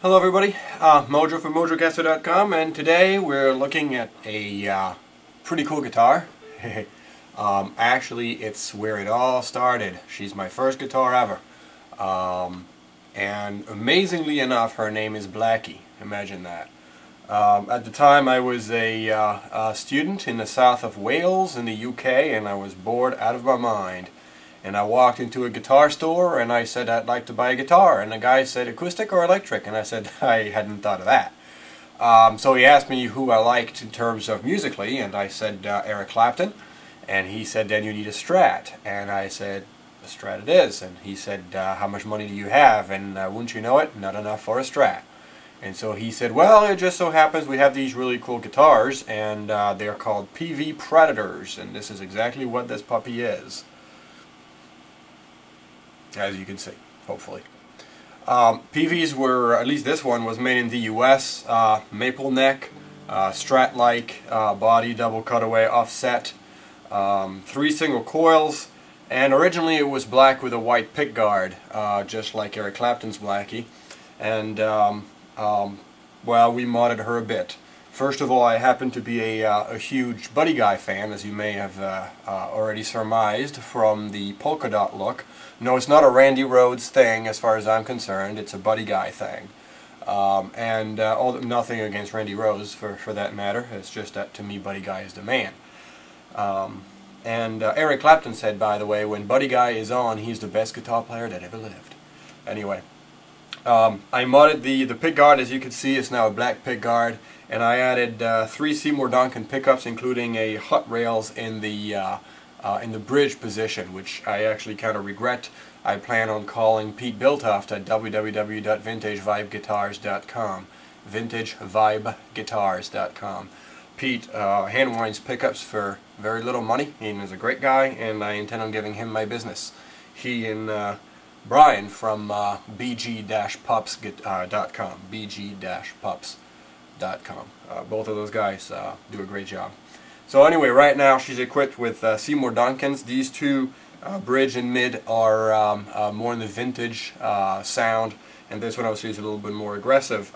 Hello everybody, Mojo from mojocaster.com, and today we're looking at a pretty cool guitar. Actually, it's where it all started. She's my first guitar ever. And amazingly enough, her name is Blackie. Imagine that. At the time I was a student in the south of Wales in the UK, and I was bored out of my mind. And I walked into a guitar store and I said I'd like to buy a guitar, and the guy said acoustic or electric, and I said I hadn't thought of that. So he asked me who I liked in terms of musically, and I said Eric Clapton, and he said then you need a Strat, and I said a Strat it is, and he said how much money do you have, and wouldn't you know it, not enough for a Strat. And so he said, well, it just so happens we have these really cool guitars, and they're called Peavey Predators, and this is exactly what this puppy is, as you can see, hopefully. Peaveys were, at least this one, was made in the US, maple neck, Strat-like body, double cutaway offset, 3 single coils, and originally it was black with a white pickguard, just like Eric Clapton's Blackie. And well, we modded her a bit. First of all, I happen to be a huge Buddy Guy fan, as you may have already surmised from the polka dot look. No, it's not a Randy Rhoads thing as far as I'm concerned, it's a Buddy Guy thing. Nothing against Randy Rhoads for that matter, it's just that to me Buddy Guy is the man. Eric Clapton said, by the way, when Buddy Guy is on, he's the best guitar player that ever lived. Anyway, I modded the pickguard. As you can see, it's now a black pickguard, and I added 3 Seymour Duncan pickups, including a hot rails in the bridge position, which I actually kind of regret. I plan on calling Pete Biltoft at www.vintagevibeguitars.com. vintagevibeguitars.com. Pete hand winds pickups for very little money. He is a great guy, and I intend on giving him my business. He and Brian from bg-pups.com. bg-pups.com. Both of those guys do a great job. So anyway, right now she's equipped with Seymour Duncans. These two, bridge and mid, are more in the vintage sound, and this one obviously is a little bit more aggressive.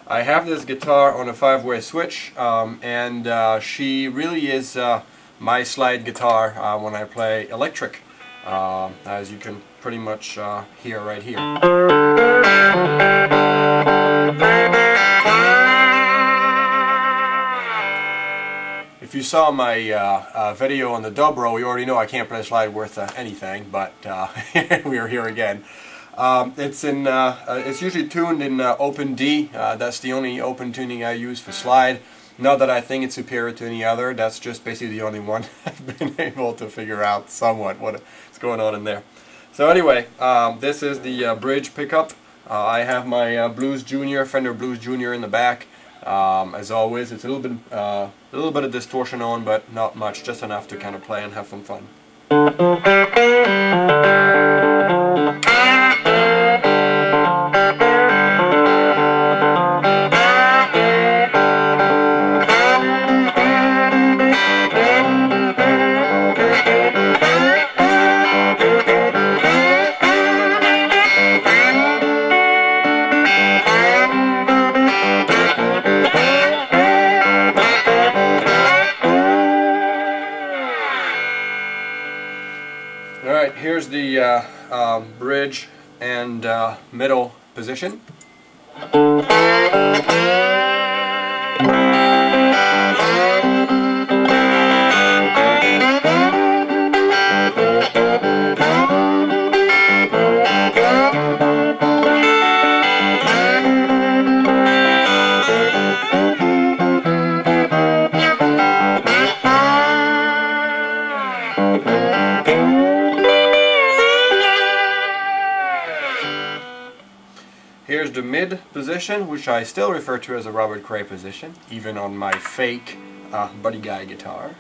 I have this guitar on a 5-way switch, and she really is my slide guitar when I play electric, as you can pretty much hear right here. If you saw my video on the dobro, you already know I can't play a slide worth anything, but we are here again. It's usually tuned in open D. That's the only open tuning I use for slide. Not that I think it's superior to any other. That's just basically the only one I've been able to figure out somewhat what's going on in there. So anyway, this is the bridge pickup. I have my Blues Junior, Fender Blues Junior in the back. As always, it's a little bit of distortion on, but not much, just enough to kind of play and have some fun. Alright, here's the bridge and middle position. Here's the mid position, which I still refer to as a Robert Cray position, even on my fake Buddy Guy guitar.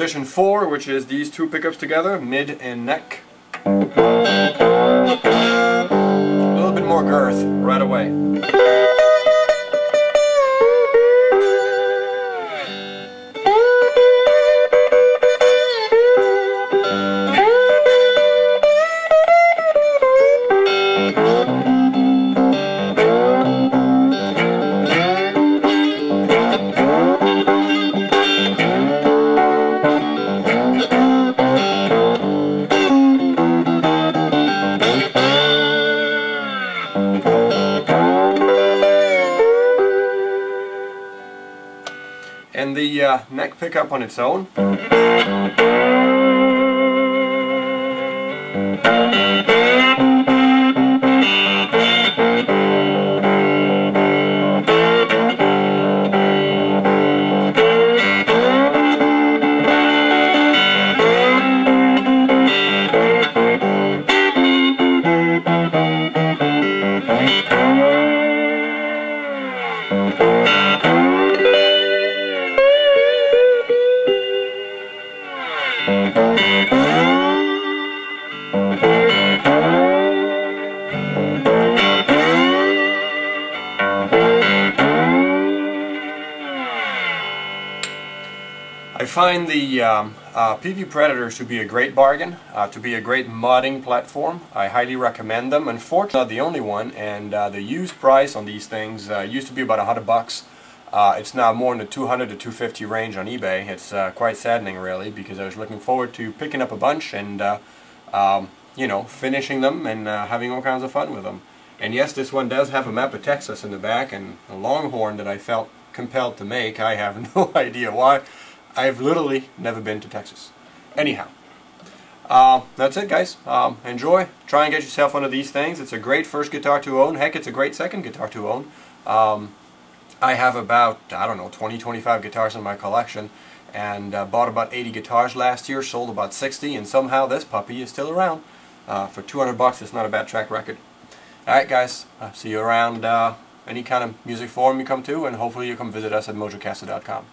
position 4, which is these two pickups together, mid and neck. A little bit more girth right away. And the neck pickup on its own. I find the Peavey Predators to be a great bargain, to be a great modding platform. I highly recommend them. Unfortunately, not the only one, and the used price on these things used to be about $100. It's now more in the $200 to $250 range on eBay. It's quite saddening, really, because I was looking forward to picking up a bunch and you know, finishing them and having all kinds of fun with them. And yes, this one does have a map of Texas in the back and a longhorn that I felt compelled to make. I have no idea why. I've literally never been to Texas. Anyhow, that's it, guys. Enjoy. Try and get yourself one of these things. It's a great first guitar to own. Heck, it's a great second guitar to own. I have about, I don't know, 20-25 guitars in my collection, and bought about 80 guitars last year, sold about 60, and somehow this puppy is still around. For $200, it's not a bad track record. Alright, guys, see you around any kind of music forum you come to, and hopefully you come visit us at mojocaster.com.